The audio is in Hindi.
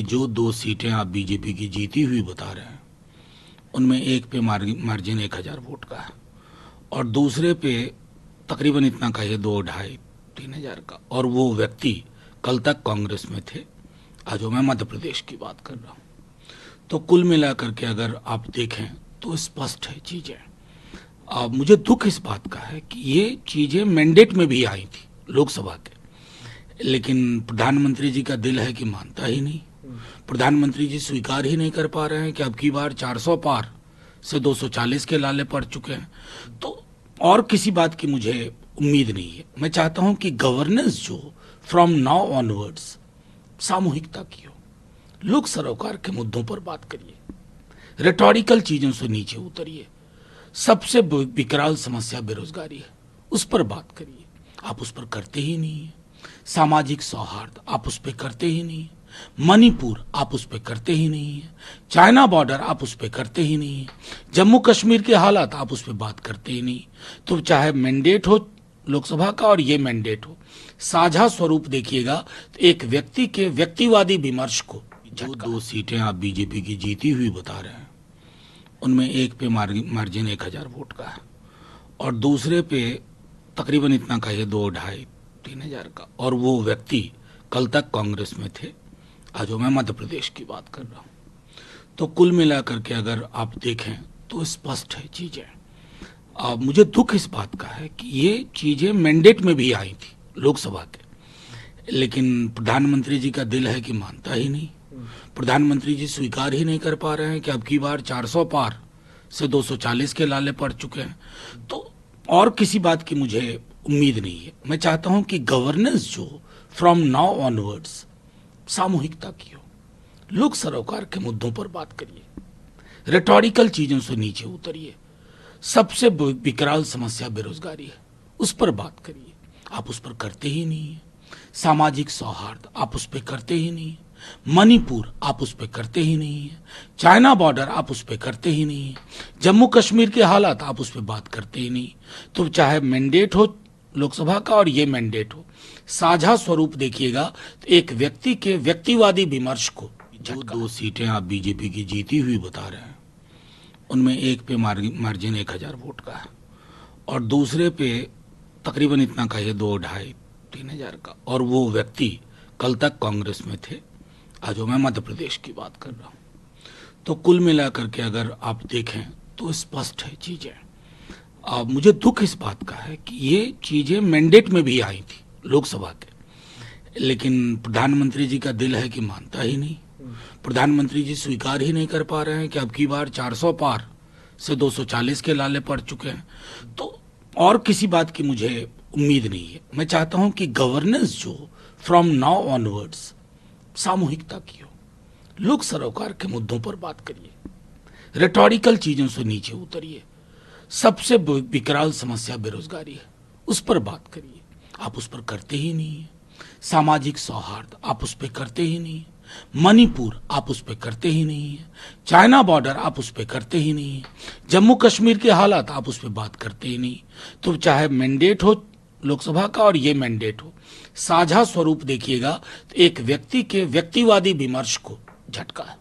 जो 2 सीटें आप बीजेपी की जीती हुई बता रहे हैं, उनमें एक पे मार्जिन 1000 वोट का है और दूसरे पे तकरीबन इतना का है, 2, 2.5, 3,000 का। और वो व्यक्ति कल तक कांग्रेस में थे। आज मैं मध्य प्रदेश की बात कर रहा हूँ। तो कुल मिलाकर के अगर आप देखें तो स्पष्ट है चीजें। अब मुझे दुख इस बात का है कि ये चीजें मैंडेट में भी आई थी लोकसभा के, लेकिन प्रधानमंत्री जी का दिल है कि मानता ही नहीं। प्रधानमंत्री जी स्वीकार ही नहीं कर पा रहे हैं कि अब की बार 400 पार से 240 के लाले पड़ चुके हैं। तो और किसी बात की मुझे उम्मीद नहीं है। मैं चाहता हूं कि गवर्नेंस जो फ्रॉम नाउ ऑनवर्ड्स सामूहिकता की हो, लोक सरोकार के मुद्दों पर बात करिए, रेटोरिकल चीजों से नीचे उतरिए। सबसे विकराल समस्या बेरोजगारी है, उस पर बात करिए। आप उस पर करते ही नहीं है। सामाजिक सौहार्द आप उस पर करते ही नहीं है। मणिपुर आप उस पर करते ही नहीं है। चाइना बॉर्डर आप उस पर करते ही नहीं है। जम्मू कश्मीर के हालात आप उस पर बात करते ही नहीं। तो चाहे मैंडेट हो लोकसभा का और ये मैंडेट हो, साझा स्वरूप देखिएगा तो एक व्यक्ति के व्यक्तिवादी विमर्श को, जो 2 सीटें आप बीजेपी की जीती हुई बता रहे हैं, उनमें एक पे मार्जिन 1000 वोट का है और दूसरे पे तकरीबन इतना का है, 2, 2.5, 3,000 का। और वो व्यक्ति कल तक कांग्रेस में थे। आज मैं मध्य प्रदेश की बात कर रहा हूँ। तो कुल मिलाकर के अगर आप देखें तो स्पष्ट है चीजें। अब मुझे दुख इस बात का है कि ये चीजें मैंडेट में भी आई थी लोकसभा के, लेकिन प्रधानमंत्री जी का दिल है कि मानता ही नहीं। प्रधानमंत्री जी स्वीकार ही नहीं कर पा रहे हैं कि अब की बार 400 पार से 240 के लाले पड़ चुके हैं। तो और किसी बात की मुझे उम्मीद नहीं है। मैं चाहता हूं कि गवर्नेंस जो फ्रॉम नाउ ऑनवर्ड्स सामूहिकता की हो, लोक सरोकार के मुद्दों पर बात करिए, रेटोरिकल चीजों से नीचे उतरिए। सबसे विकराल समस्या बेरोजगारी है, उस पर बात करिए। आप उस पर करते ही नहीं है। सामाजिक सौहार्द आप उस पर करते ही नहीं है। मणिपुर आप उस पर करते ही नहीं है। चाइना बॉर्डर आप उस पर करते ही नहीं है। जम्मू कश्मीर के हालात आप उस पर बात करते ही नहीं। तो चाहे मैंडेट हो लोकसभा का और ये मैंडेट हो, साझा स्वरूप देखिएगा तो एक व्यक्ति के व्यक्तिवादी विमर्श को, जो 2 सीटें आप बीजेपी की जीती हुई बता रहे हैं, उनमें एक पे मार्जिन 1000 वोट का है और दूसरे पे तकरीबन इतना का है, 2, 2.5, 3,000 का। और वो व्यक्ति कल तक कांग्रेस में थे। आज मैं मध्य प्रदेश की बात कर रहा हूँ। तो कुल मिलाकर के अगर आप देखें तो स्पष्ट है चीजें। अब मुझे दुख इस बात का है कि ये चीजें मैंडेट में भी आई थी लोकसभा के, लेकिन प्रधानमंत्री जी का दिल है कि मानता ही नहीं। प्रधानमंत्री जी स्वीकार ही नहीं कर पा रहे हैं कि अब की बार 400 पार से 240 के लाले पड़ चुके हैं। तो और किसी बात की मुझे उम्मीद नहीं है। मैं चाहता हूं कि गवर्नेंस जो फ्रॉम नाउ ऑनवर्ड्स सामूहिकता की हो, लोक सरोकार के मुद्दों पर बात करिए, रेटोरिकल चीजों से नीचे उतरिए। सबसे विकराल समस्या बेरोजगारी है, उस पर बात करिए। आप उस पर करते ही नहीं है। सामाजिक सौहार्द आप उस पर करते ही नहीं है। मणिपुर आप उस पर करते ही नहीं है। चाइना बॉर्डर आप उस पर करते ही नहीं है। जम्मू कश्मीर के हालात आप उस पर बात करते ही नहीं। तो चाहे मैंडेट हो लोकसभा का और ये मैंडेट हो, साझा स्वरूप देखिएगा तो एक व्यक्ति के व्यक्तिवादी विमर्श को झटका है।